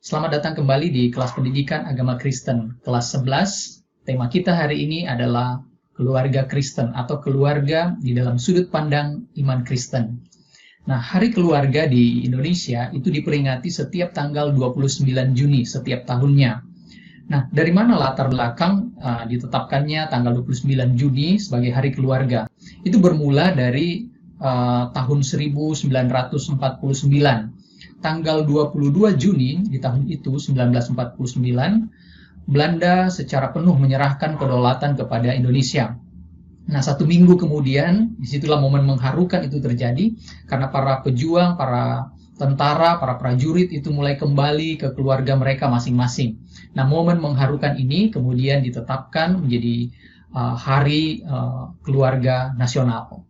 Selamat datang kembali di kelas pendidikan agama Kristen, kelas 11. Tema kita hari ini adalah keluarga Kristen atau keluarga di dalam sudut pandang iman Kristen. Nah, Hari Keluarga di Indonesia itu diperingati setiap tanggal 29 Juni setiap tahunnya. Nah, dari mana latar belakang ditetapkannya tanggal 29 Juni sebagai Hari Keluarga? Itu bermula dari tahun 1949. Tanggal 22 Juni di tahun itu, 1949, Belanda secara penuh menyerahkan kedaulatan kepada Indonesia. Nah, 1 minggu kemudian, disitulah momen mengharukan itu terjadi, karena para pejuang, para tentara, para prajurit itu mulai kembali ke keluarga mereka masing-masing. Nah, momen mengharukan ini kemudian ditetapkan menjadi Hari Keluarga Nasional.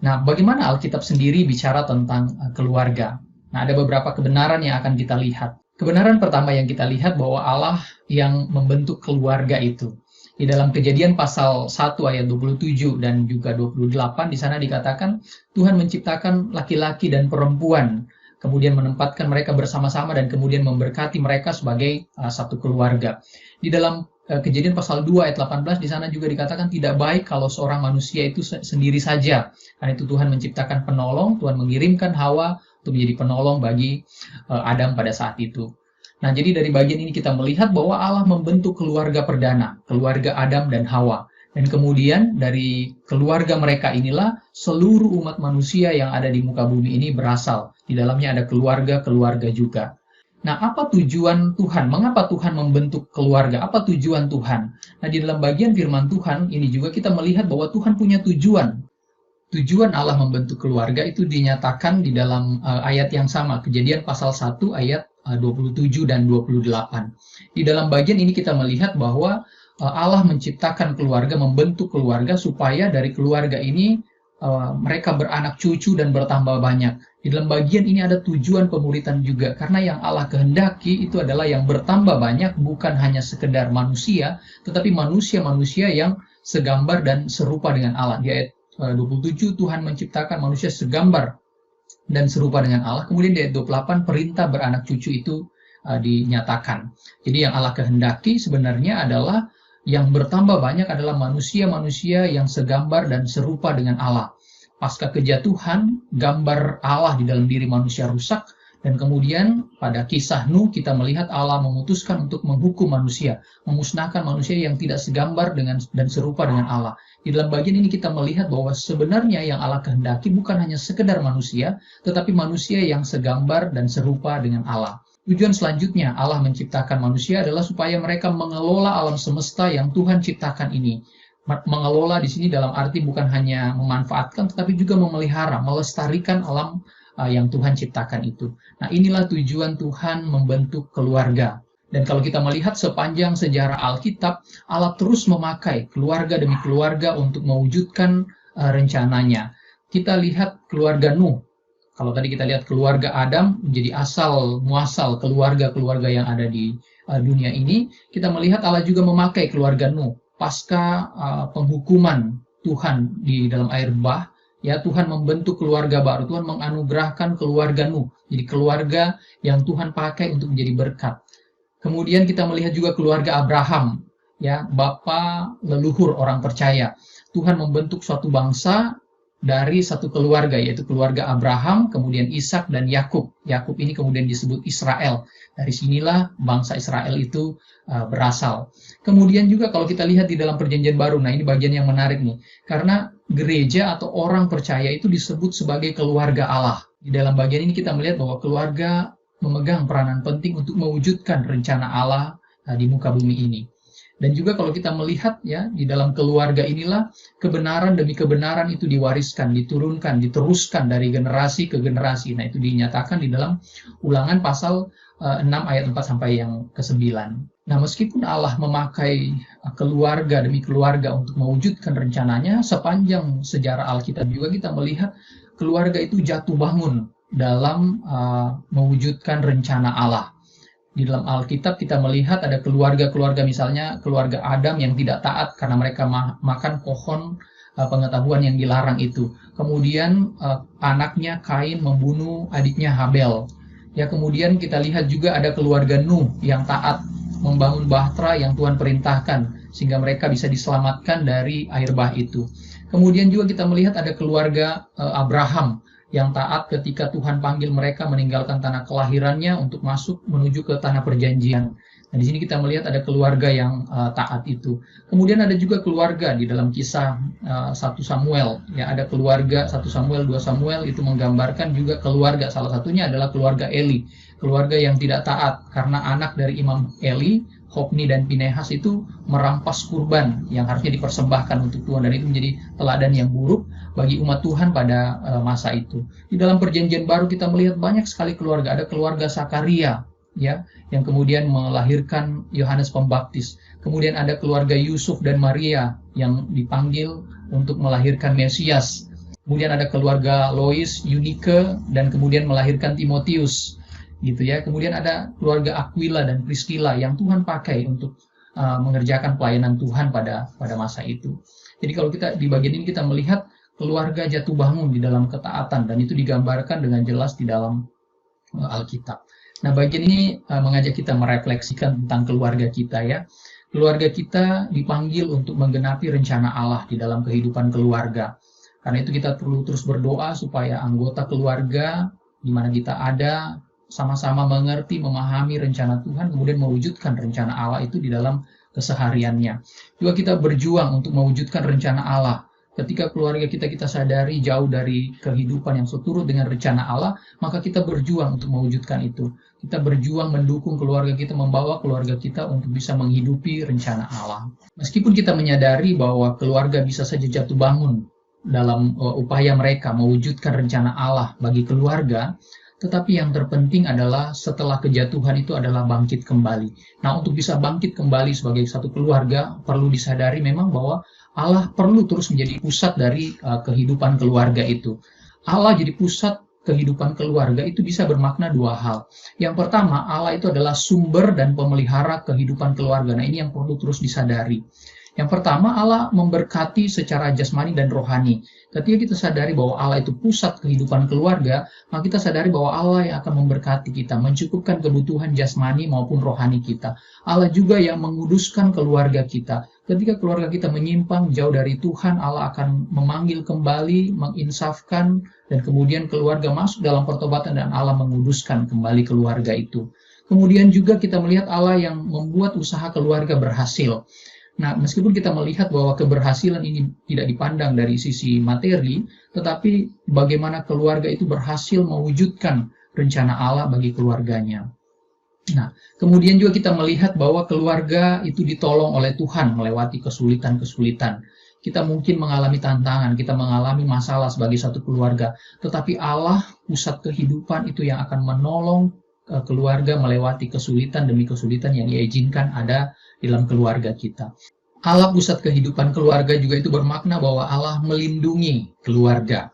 Nah, bagaimana Alkitab sendiri bicara tentang keluarga? Nah, ada beberapa kebenaran yang akan kita lihat. Kebenaran pertama yang kita lihat bahwa Allah yang membentuk keluarga itu. Di dalam Kejadian pasal 1 ayat 27 dan juga 28, di sana dikatakan Tuhan menciptakan laki-laki dan perempuan, kemudian menempatkan mereka bersama-sama dan kemudian memberkati mereka sebagai satu keluarga. Di dalam Kejadian pasal 2 ayat 18, di sana juga dikatakan tidak baik kalau seorang manusia itu sendiri saja. Karena itu Tuhan menciptakan penolong, Tuhan mengirimkan Hawa untuk menjadi penolong bagi Adam pada saat itu. Nah, jadi dari bagian ini kita melihat bahwa Allah membentuk keluarga perdana, keluarga Adam dan Hawa. Dan kemudian dari keluarga mereka inilah seluruh umat manusia yang ada di muka bumi ini berasal. Di dalamnya ada keluarga-keluarga juga. Nah, apa tujuan Tuhan? Mengapa Tuhan membentuk keluarga? Apa tujuan Tuhan? Nah, di dalam bagian firman Tuhan ini juga kita melihat bahwa Tuhan punya tujuan. Tujuan Allah membentuk keluarga itu dinyatakan di dalam ayat yang sama, Kejadian pasal 1 ayat 27 dan 28. Di dalam bagian ini kita melihat bahwa Allah menciptakan keluarga, membentuk keluarga supaya dari keluarga ini mereka beranak cucu dan bertambah banyak. Di dalam bagian ini ada tujuan pemuritan juga, karena yang Allah kehendaki itu adalah yang bertambah banyak, bukan hanya sekedar manusia, tetapi manusia-manusia yang segambar dan serupa dengan Allah. Di ayat 27 Tuhan menciptakan manusia segambar dan serupa dengan Allah. Kemudian di ayat 28 perintah beranak cucu itu dinyatakan. Jadi yang Allah kehendaki sebenarnya adalah yang bertambah banyak adalah manusia-manusia yang segambar dan serupa dengan Allah. Pasca kejatuhan, gambar Allah di dalam diri manusia rusak, dan kemudian pada kisah Nuh kita melihat Allah memutuskan untuk menghukum manusia, memusnahkan manusia yang tidak segambar dengan dan serupa dengan Allah. Di dalam bagian ini kita melihat bahwa sebenarnya yang Allah kehendaki bukan hanya sekedar manusia, tetapi manusia yang segambar dan serupa dengan Allah. Tujuan selanjutnya Allah menciptakan manusia adalah supaya mereka mengelola alam semesta yang Tuhan ciptakan ini. Mengelola di sini dalam arti bukan hanya memanfaatkan, tetapi juga memelihara, melestarikan alam yang Tuhan ciptakan itu. Nah, inilah tujuan Tuhan membentuk keluarga. Dan kalau kita melihat sepanjang sejarah Alkitab, Allah terus memakai keluarga demi keluarga untuk mewujudkan rencananya. Kita lihat keluarga Nuh. Kalau tadi kita lihat keluarga Adam menjadi asal muasal keluarga-keluarga yang ada di dunia ini, kita melihat Allah juga memakai keluarga Nuh. Pasca penghukuman Tuhan di dalam air bah, ya, Tuhan membentuk keluarga baru. Tuhan menganugerahkan keluarga Nuh, jadi keluarga yang Tuhan pakai untuk menjadi berkat. Kemudian kita melihat juga keluarga Abraham, ya, bapa leluhur orang percaya. Tuhan membentuk suatu bangsa dari satu keluarga, yaitu keluarga Abraham, kemudian Ishak dan Yakub. Yakub ini kemudian disebut Israel. Dari sinilah bangsa Israel itu berasal. Kemudian juga kalau kita lihat di dalam Perjanjian Baru, nah ini bagian yang menarik nih, karena gereja atau orang percaya itu disebut sebagai keluarga Allah. Di dalam bagian ini kita melihat bahwa keluarga memegang peranan penting untuk mewujudkan rencana Allah di muka bumi ini. Dan juga kalau kita melihat ya, di dalam keluarga inilah kebenaran demi kebenaran itu diwariskan, diturunkan, diteruskan dari generasi ke generasi. Nah, itu dinyatakan di dalam Ulangan pasal 6 ayat 4 sampai yang ke-9. Nah, meskipun Allah memakai keluarga demi keluarga untuk mewujudkan rencananya, sepanjang sejarah Alkitab juga kita melihat keluarga itu jatuh bangun dalam mewujudkan rencana Allah. Di dalam Alkitab kita melihat ada keluarga-keluarga, misalnya keluarga Adam yang tidak taat karena mereka makan pohon pengetahuan yang dilarang itu. Kemudian anaknya Kain membunuh adiknya Habel. Ya, kemudian kita lihat juga ada keluarga Nuh yang taat membangun bahtera yang Tuhan perintahkan sehingga mereka bisa diselamatkan dari air bah itu. Kemudian juga kita melihat ada keluarga Abraham yang taat ketika Tuhan panggil mereka meninggalkan tanah kelahirannya untuk masuk menuju ke tanah perjanjian. Nah, di sini kita melihat ada keluarga yang taat itu. Kemudian ada juga keluarga di dalam kisah 1 Samuel. Ya, ada keluarga 1 Samuel, 2 Samuel itu menggambarkan juga keluarga. Salah satunya adalah keluarga Eli. Keluarga yang tidak taat karena anak dari Imam Eli, Hofni dan Pinehas itu merampas kurban yang harusnya dipersembahkan untuk Tuhan, dan itu menjadi teladan yang buruk bagi umat Tuhan pada masa itu. Di dalam perjanjian baru kita melihat banyak sekali keluarga. Ada keluarga Sakaria, ya, yang kemudian melahirkan Yohanes Pembaptis. Kemudian ada keluarga Yusuf dan Maria yang dipanggil untuk melahirkan Mesias. Kemudian ada keluarga Lois, Eunike, dan kemudian melahirkan Timotius, gitu ya. Kemudian ada keluarga Aquila dan Priscilla yang Tuhan pakai untuk mengerjakan pelayanan Tuhan pada masa itu. Jadi kalau kita di bagian ini kita melihat keluarga jatuh bangun di dalam ketaatan, dan itu digambarkan dengan jelas di dalam Alkitab. Nah, bagian ini mengajak kita merefleksikan tentang keluarga kita, ya. Keluarga kita dipanggil untuk menggenapi rencana Allah di dalam kehidupan keluarga. Karena itu kita perlu terus berdoa supaya anggota keluarga di mana kita ada sama-sama mengerti, memahami rencana Tuhan, kemudian mewujudkan rencana Allah itu di dalam kesehariannya. Juga kita berjuang untuk mewujudkan rencana Allah. Ketika keluarga kita sadari jauh dari kehidupan yang seturut dengan rencana Allah, maka kita berjuang untuk mewujudkan itu. Kita berjuang mendukung keluarga kita, membawa keluarga kita untuk bisa menghidupi rencana Allah. Meskipun kita menyadari bahwa keluarga bisa saja jatuh bangun dalam upaya mereka mewujudkan rencana Allah bagi keluarga, tetapi yang terpenting adalah setelah kejatuhan itu adalah bangkit kembali. Nah, untuk bisa bangkit kembali sebagai satu keluarga, perlu disadari memang bahwa Allah perlu terus menjadi pusat dari kehidupan keluarga itu. Allah jadi pusat kehidupan keluarga itu bisa bermakna dua hal. Yang pertama, Allah itu adalah sumber dan pemelihara kehidupan keluarga. Nah, ini yang perlu terus disadari. Yang pertama, Allah memberkati secara jasmani dan rohani. Ketika kita sadari bahwa Allah itu pusat kehidupan keluarga, maka kita sadari bahwa Allah yang akan memberkati kita, mencukupkan kebutuhan jasmani maupun rohani kita. Allah juga yang menguduskan keluarga kita. Ketika keluarga kita menyimpang jauh dari Tuhan, Allah akan memanggil kembali, menginsafkan, dan kemudian keluarga masuk dalam pertobatan dan Allah menguduskan kembali keluarga itu. Kemudian juga kita melihat Allah yang membuat usaha keluarga berhasil. Nah, meskipun kita melihat bahwa keberhasilan ini tidak dipandang dari sisi materi, tetapi bagaimana keluarga itu berhasil mewujudkan rencana Allah bagi keluarganya. Nah, kemudian juga kita melihat bahwa keluarga itu ditolong oleh Tuhan melewati kesulitan-kesulitan. Kita mungkin mengalami tantangan, kita mengalami masalah sebagai satu keluarga, tetapi Allah, pusat kehidupan itu yang akan menolong keluarga melewati kesulitan demi kesulitan yang diizinkan ada dalam keluarga kita. Allah pusat kehidupan keluarga juga itu bermakna bahwa Allah melindungi keluarga.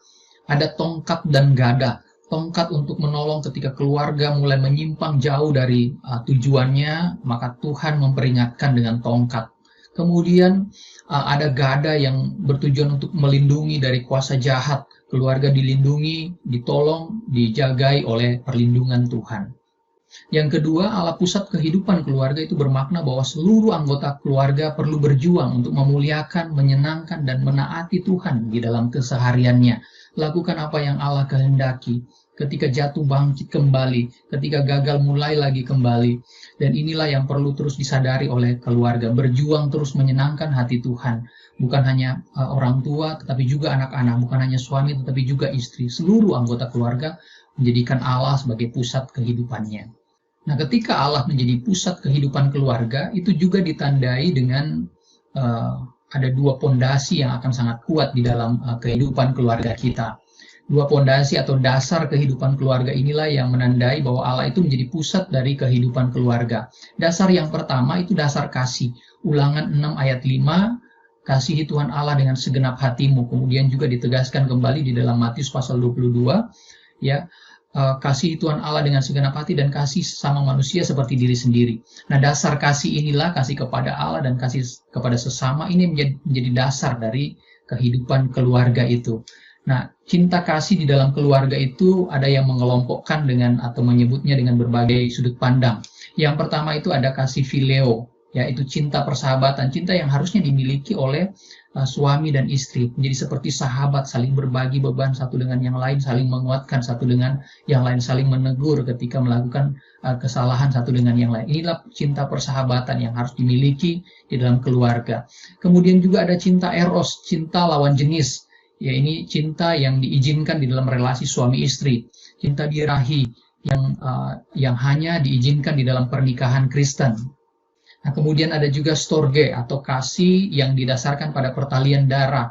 Ada tongkat dan gada. Tongkat untuk menolong ketika keluarga mulai menyimpang jauh dari tujuannya, maka Tuhan memperingatkan dengan tongkat. Kemudian ada gada yang bertujuan untuk melindungi dari kuasa jahat. Keluarga dilindungi, ditolong, dijagai oleh perlindungan Tuhan. Yang kedua, Allah pusat kehidupan keluarga itu bermakna bahwa seluruh anggota keluarga perlu berjuang untuk memuliakan, menyenangkan, dan menaati Tuhan di dalam kesehariannya. Lakukan apa yang Allah kehendaki. Ketika jatuh bangkit kembali, ketika gagal mulai lagi kembali. Dan inilah yang perlu terus disadari oleh keluarga. Berjuang terus menyenangkan hati Tuhan. Bukan hanya orang tua, tetapi juga anak-anak. Bukan hanya suami, tetapi juga istri. Seluruh anggota keluarga menjadikan Allah sebagai pusat kehidupannya. Nah, ketika Allah menjadi pusat kehidupan keluarga, itu juga ditandai dengan ada dua pondasi yang akan sangat kuat di dalam kehidupan keluarga kita. Dua pondasi atau dasar kehidupan keluarga inilah yang menandai bahwa Allah itu menjadi pusat dari kehidupan keluarga. Dasar yang pertama itu dasar kasih. Ulangan 6 ayat 5, kasihi Tuhan Allah dengan segenap hatimu. Kemudian juga ditegaskan kembali di dalam Matius pasal 22, ya. Kasih Tuhan Allah dengan segenap hati dan kasih sama manusia seperti diri sendiri. Nah, dasar kasih inilah, kasih kepada Allah dan kasih kepada sesama, ini menjadi dasar dari kehidupan keluarga itu. Nah, cinta kasih di dalam keluarga itu ada yang mengelompokkan dengan atau menyebutnya dengan berbagai sudut pandang. Yang pertama itu ada kasih phileo, yaitu cinta persahabatan, cinta yang harusnya dimiliki oleh suami dan istri, menjadi seperti sahabat, saling berbagi beban satu dengan yang lain, saling menguatkan satu dengan yang lain, saling menegur ketika melakukan kesalahan satu dengan yang lain. Inilah cinta persahabatan yang harus dimiliki di dalam keluarga. Kemudian juga ada cinta eros, cinta lawan jenis. Ya, ini cinta yang diizinkan di dalam relasi suami istri, cinta birahi yang hanya diizinkan di dalam pernikahan Kristen. Nah, kemudian ada juga storge atau kasih yang didasarkan pada pertalian darah.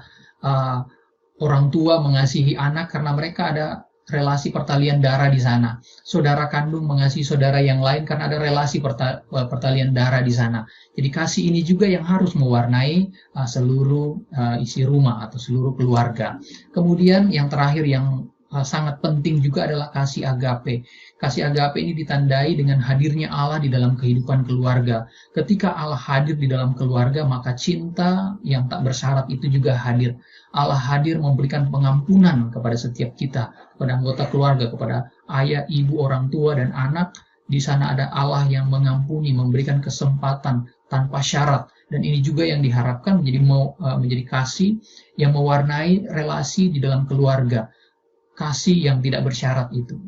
Orang tua mengasihi anak karena mereka ada relasi pertalian darah di sana. Saudara kandung mengasihi saudara yang lain karena ada relasi pertalian darah di sana. Jadi kasih ini juga yang harus mewarnai seluruh isi rumah atau seluruh keluarga. Kemudian yang terakhir yang sangat penting juga adalah kasih agape. Kasih agape ini ditandai dengan hadirnya Allah di dalam kehidupan keluarga. Ketika Allah hadir di dalam keluarga, maka cinta yang tak bersyarat itu juga hadir. Allah hadir memberikan pengampunan kepada setiap kita, kepada anggota keluarga, kepada ayah, ibu, orang tua, dan anak. Di sana ada Allah yang mengampuni, memberikan kesempatan tanpa syarat. Dan ini juga yang diharapkan menjadi kasih yang mewarnai relasi di dalam keluarga. Kasih yang tidak bersyarat itu.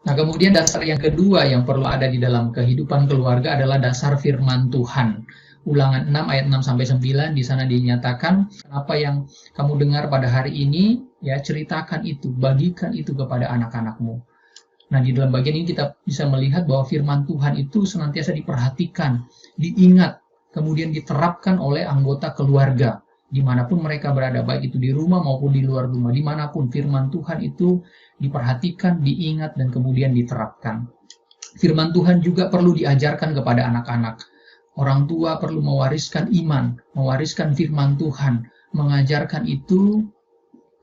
Nah, kemudian dasar yang kedua yang perlu ada di dalam kehidupan keluarga adalah dasar firman Tuhan. Ulangan 6 ayat 6 sampai 9 di sana dinyatakan, apa yang kamu dengar pada hari ini, ya ceritakan itu, bagikan itu kepada anak-anakmu. Nah, di dalam bagian ini kita bisa melihat bahwa firman Tuhan itu senantiasa diperhatikan, diingat, kemudian diterapkan oleh anggota keluarga. Dimanapun mereka berada, baik itu di rumah maupun di luar rumah, dimanapun firman Tuhan itu diperhatikan, diingat, dan kemudian diterapkan. Firman Tuhan juga perlu diajarkan kepada anak-anak. Orang tua perlu mewariskan iman, mewariskan firman Tuhan, mengajarkan itu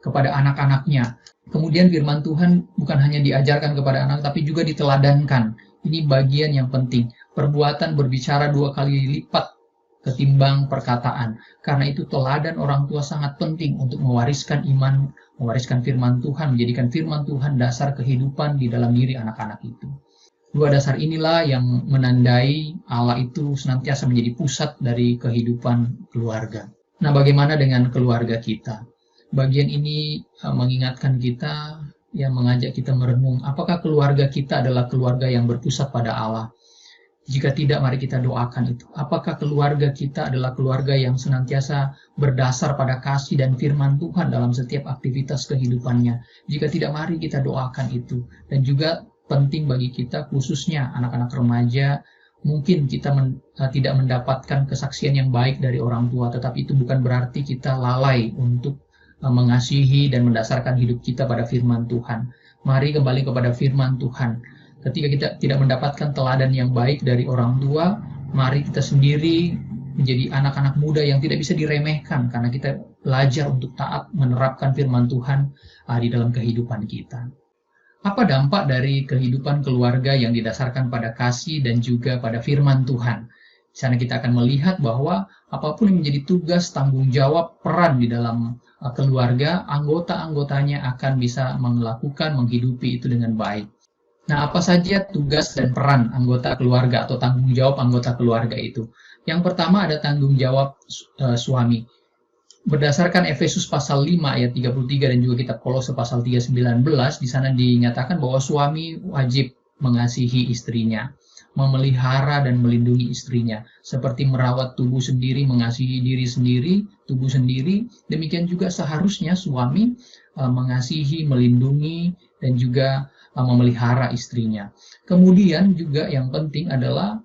kepada anak-anaknya. Kemudian firman Tuhan bukan hanya diajarkan kepada anak, tapi juga diteladankan. Ini bagian yang penting. Perbuatan berbicara 2 kali lipat ketimbang perkataan. Karena itu teladan orang tua sangat penting untuk mewariskan iman, mewariskan firman Tuhan, menjadikan firman Tuhan dasar kehidupan di dalam diri anak-anak itu. Dua dasar inilah yang menandai Allah itu senantiasa menjadi pusat dari kehidupan keluarga. Nah, bagaimana dengan keluarga kita? Bagian ini mengingatkan kita, yang mengajak kita merenung, apakah keluarga kita adalah keluarga yang berpusat pada Allah? Jika tidak, mari kita doakan itu. Apakah keluarga kita adalah keluarga yang senantiasa berdasar pada kasih dan firman Tuhan dalam setiap aktivitas kehidupannya? Jika tidak, mari kita doakan itu. Dan juga penting bagi kita, khususnya anak-anak remaja, mungkin kita tidak mendapatkan kesaksian yang baik dari orang tua, tetapi itu bukan berarti kita lalai untuk mengasihi dan mendasarkan hidup kita pada firman Tuhan. Mari kembali kepada firman Tuhan. Ketika kita tidak mendapatkan teladan yang baik dari orang tua, mari kita sendiri menjadi anak-anak muda yang tidak bisa diremehkan karena kita belajar untuk taat menerapkan firman Tuhan di dalam kehidupan kita. Apa dampak dari kehidupan keluarga yang didasarkan pada kasih dan juga pada firman Tuhan? Di sana kita akan melihat bahwa apapun yang menjadi tugas, tanggung jawab, peran di dalam keluarga, anggota-anggotanya akan bisa melakukan, menghidupi itu dengan baik. Nah, apa saja tugas dan peran anggota keluarga atau tanggung jawab anggota keluarga itu? Yang pertama ada tanggung jawab suami. Berdasarkan Efesus pasal 5 ayat 33 dan juga kitab Kolose pasal 3:19, di sana dinyatakan bahwa suami wajib mengasihi istrinya, memelihara dan melindungi istrinya, seperti merawat tubuh sendiri, mengasihi diri sendiri, tubuh sendiri. Demikian juga seharusnya suami mengasihi, melindungi, dan juga memelihara istrinya. Kemudian juga yang penting adalah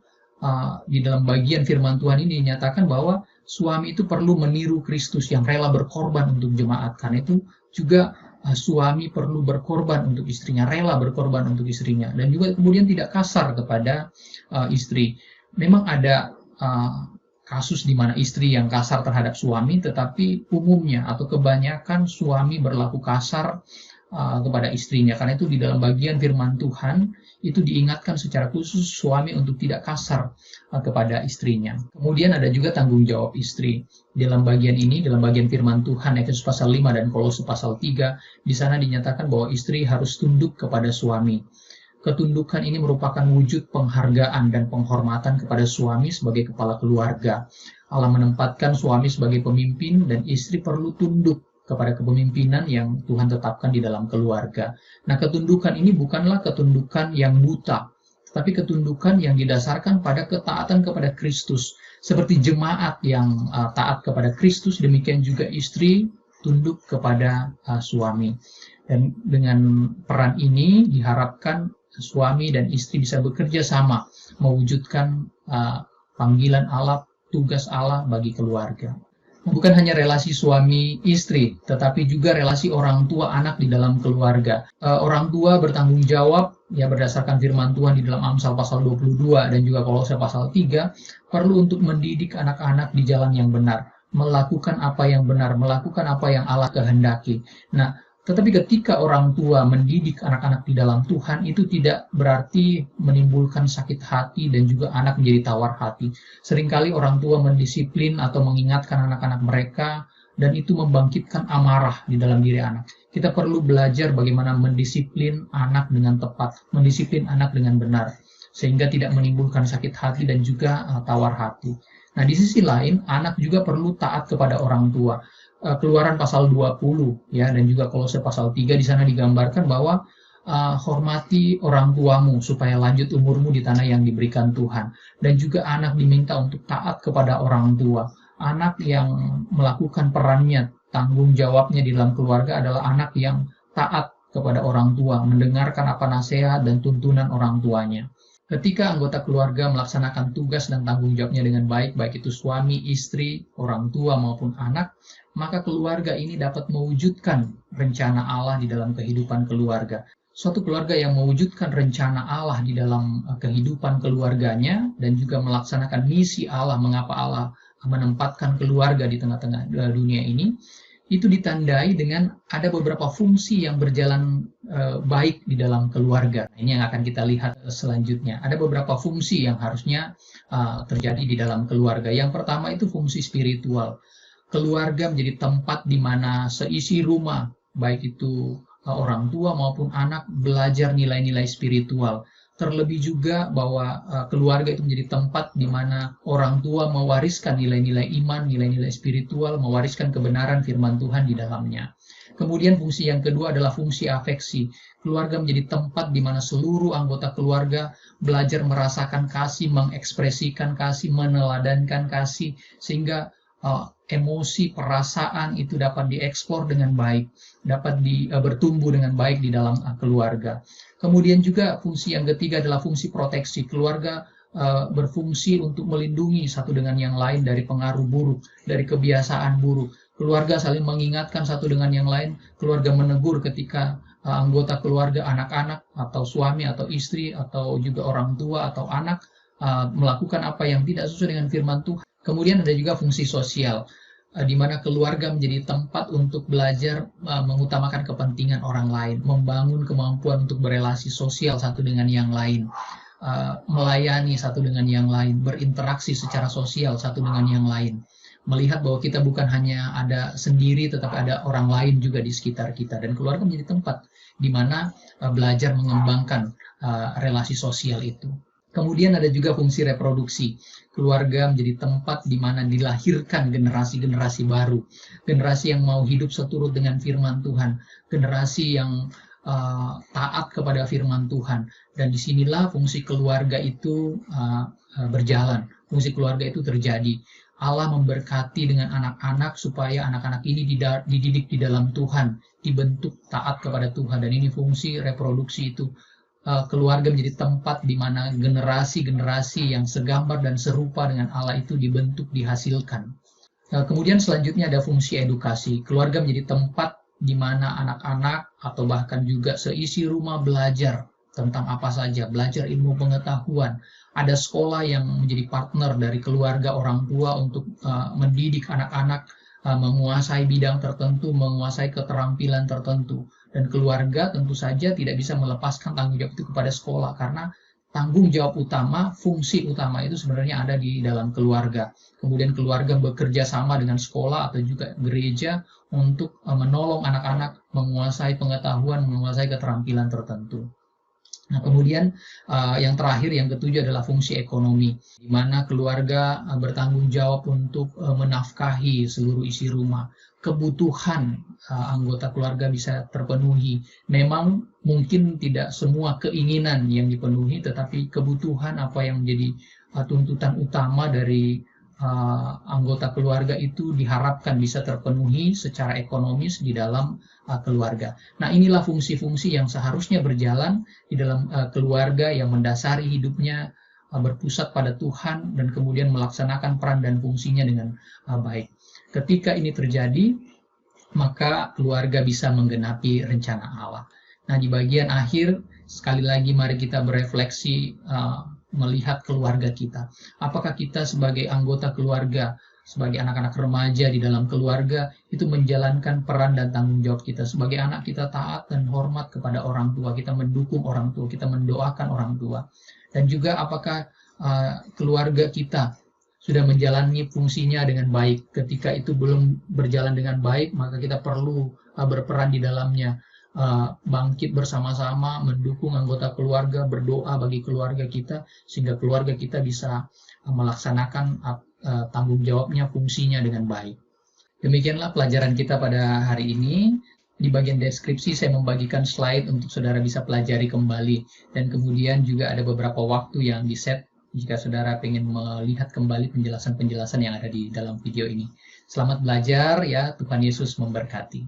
di dalam bagian firman Tuhan ini dinyatakan bahwa suami itu perlu meniru Kristus yang rela berkorban untuk jemaat. Karena itu juga suami perlu berkorban untuk istrinya, rela berkorban untuk istrinya, dan juga kemudian tidak kasar kepada istri. Memang ada kasus di mana istri yang kasar terhadap suami, tetapi umumnya atau kebanyakan suami berlaku kasar kepada istrinya. Karena itu di dalam bagian firman Tuhan itu diingatkan secara khusus suami untuk tidak kasar kepada istrinya. Kemudian ada juga tanggung jawab istri. Dalam bagian ini, dalam bagian firman Tuhan Efesus pasal 5 dan Kolose pasal 3, di sana dinyatakan bahwa istri harus tunduk kepada suami. Ketundukan ini merupakan wujud penghargaan dan penghormatan kepada suami sebagai kepala keluarga. Allah menempatkan suami sebagai pemimpin dan istri perlu tunduk kepada kepemimpinan yang Tuhan tetapkan di dalam keluarga. Nah, ketundukan ini bukanlah ketundukan yang buta, tapi ketundukan yang didasarkan pada ketaatan kepada Kristus. Seperti jemaat yang taat kepada Kristus, demikian juga istri tunduk kepada suami. Dan dengan peran ini diharapkan suami dan istri bisa bekerja sama mewujudkan panggilan Allah, tugas Allah bagi keluarga. Bukan hanya relasi suami istri, tetapi juga relasi orang tua anak di dalam keluarga. Orang tua bertanggung jawab ya berdasarkan firman Tuhan di dalam Amsal pasal 22 dan juga Kolose pasal 3 perlu untuk mendidik anak-anak di jalan yang benar, melakukan apa yang benar, melakukan apa yang Allah kehendaki. Nah, tetapi ketika orang tua mendidik anak-anak di dalam Tuhan, itu tidak berarti menimbulkan sakit hati dan juga anak menjadi tawar hati. Seringkali orang tua mendisiplin atau mengingatkan anak-anak mereka, dan itu membangkitkan amarah di dalam diri anak. Kita perlu belajar bagaimana mendisiplin anak dengan tepat, mendisiplin anak dengan benar, sehingga tidak menimbulkan sakit hati dan juga tawar hati. Nah, di sisi lain, anak juga perlu taat kepada orang tua. Keluaran pasal 20 ya dan juga Kolose pasal 3 di sana digambarkan bahwa hormati orang tuamu supaya lanjut umurmu di tanah yang diberikan Tuhan. Dan juga anak diminta untuk taat kepada orang tua. Anak yang melakukan perannya, tanggung jawabnya di dalam keluarga adalah anak yang taat kepada orang tua, mendengarkan apa nasihat dan tuntunan orang tuanya. Ketika anggota keluarga melaksanakan tugas dan tanggung jawabnya dengan baik, baik itu suami, istri, orang tua maupun anak, maka keluarga ini dapat mewujudkan rencana Allah di dalam kehidupan keluarga. Suatu keluarga yang mewujudkan rencana Allah di dalam kehidupan keluarganya dan juga melaksanakan misi Allah, mengapa Allah menempatkan keluarga di tengah-tengah dunia ini, itu ditandai dengan ada beberapa fungsi yang berjalan baik di dalam keluarga. Ini yang akan kita lihat selanjutnya. Ada beberapa fungsi yang harusnya terjadi di dalam keluarga. Yang pertama itu fungsi spiritual. Keluarga menjadi tempat di mana seisi rumah, baik itu orang tua maupun anak, belajar nilai-nilai spiritual. Terlebih juga bahwa keluarga itu menjadi tempat di mana orang tua mewariskan nilai-nilai iman, nilai-nilai spiritual, mewariskan kebenaran firman Tuhan di dalamnya. Kemudian fungsi yang kedua adalah fungsi afeksi. Keluarga menjadi tempat di mana seluruh anggota keluarga belajar merasakan kasih, mengekspresikan kasih, meneladankan kasih, sehingga emosi, perasaan itu dapat dieksplor dengan baik, dapat bertumbuh dengan baik di dalam keluarga. Kemudian juga fungsi yang ketiga adalah fungsi proteksi. Keluarga berfungsi untuk melindungi satu dengan yang lain dari pengaruh buruk, dari kebiasaan buruk. Keluarga saling mengingatkan satu dengan yang lain. Keluarga menegur ketika anggota keluarga, anak-anak atau suami atau istri atau juga orang tua atau anak melakukan apa yang tidak sesuai dengan firman Tuhan. Kemudian ada juga fungsi sosial, di mana keluarga menjadi tempat untuk belajar mengutamakan kepentingan orang lain, membangun kemampuan untuk berelasi sosial satu dengan yang lain, melayani satu dengan yang lain, berinteraksi secara sosial satu dengan yang lain, melihat bahwa kita bukan hanya ada sendiri, tetapi ada orang lain juga di sekitar kita. Dan keluarga menjadi tempat di mana belajar mengembangkan relasi sosial itu. Kemudian ada juga fungsi reproduksi. Keluarga menjadi tempat di mana dilahirkan generasi-generasi baru. Generasi yang mau hidup seturut dengan firman Tuhan. Generasi yang taat kepada firman Tuhan. Dan disinilah fungsi keluarga itu berjalan. Fungsi keluarga itu terjadi. Allah memberkati dengan anak-anak supaya anak-anak ini dididik di dalam Tuhan. Dibentuk taat kepada Tuhan. Dan ini fungsi reproduksi itu. Keluarga menjadi tempat di mana generasi-generasi yang segambar dan serupa dengan Allah itu dibentuk, dihasilkan. Kemudian selanjutnya ada fungsi edukasi. Keluarga menjadi tempat di mana anak-anak atau bahkan juga seisi rumah belajar tentang apa saja, belajar ilmu pengetahuan. Ada sekolah yang menjadi partner dari keluarga orang tua untuk mendidik anak-anak menguasai bidang tertentu, menguasai keterampilan tertentu. Dan keluarga tentu saja tidak bisa melepaskan tanggung jawab itu kepada sekolah, karena tanggung jawab utama, fungsi utama itu sebenarnya ada di dalam keluarga. Kemudian keluarga bekerja sama dengan sekolah atau juga gereja untuk menolong anak-anak menguasai pengetahuan, menguasai keterampilan tertentu. Nah, kemudian yang terakhir, yang ketujuh adalah fungsi ekonomi, di mana keluarga bertanggung jawab untuk menafkahi seluruh isi rumah. Kebutuhan anggota keluarga bisa terpenuhi. Memang mungkin tidak semua keinginan yang dipenuhi, tetapi kebutuhan apa yang menjadi tuntutan utama dari anggota keluarga itu diharapkan bisa terpenuhi secara ekonomis di dalam keluarga. Nah, inilah fungsi-fungsi yang seharusnya berjalan di dalam keluarga yang mendasari hidupnya berpusat pada Tuhan dan kemudian melaksanakan peran dan fungsinya dengan baik. Ketika ini terjadi, maka keluarga bisa menggenapi rencana Allah. Nah, di bagian akhir, sekali lagi mari kita berefleksi melihat keluarga kita. Apakah kita sebagai anggota keluarga, sebagai anak-anak remaja di dalam keluarga, itu menjalankan peran dan tanggung jawab kita. Sebagai anak, kita taat dan hormat kepada orang tua, kita mendukung orang tua, kita mendoakan orang tua. Dan juga apakah keluarga kita sudah menjalani fungsinya dengan baik. Ketika itu belum berjalan dengan baik, maka kita perlu berperan di dalamnya. Bangkit bersama-sama, mendukung anggota keluarga, berdoa bagi keluarga kita, sehingga keluarga kita bisa melaksanakan tanggung jawabnya, fungsinya dengan baik. Demikianlah pelajaran kita pada hari ini. Di bagian deskripsi saya membagikan slide untuk saudara bisa pelajari kembali, dan kemudian juga ada beberapa waktu yang di-set jika saudara ingin melihat kembali penjelasan-penjelasan yang ada di dalam video ini. Selamat belajar ya, Tuhan Yesus memberkati.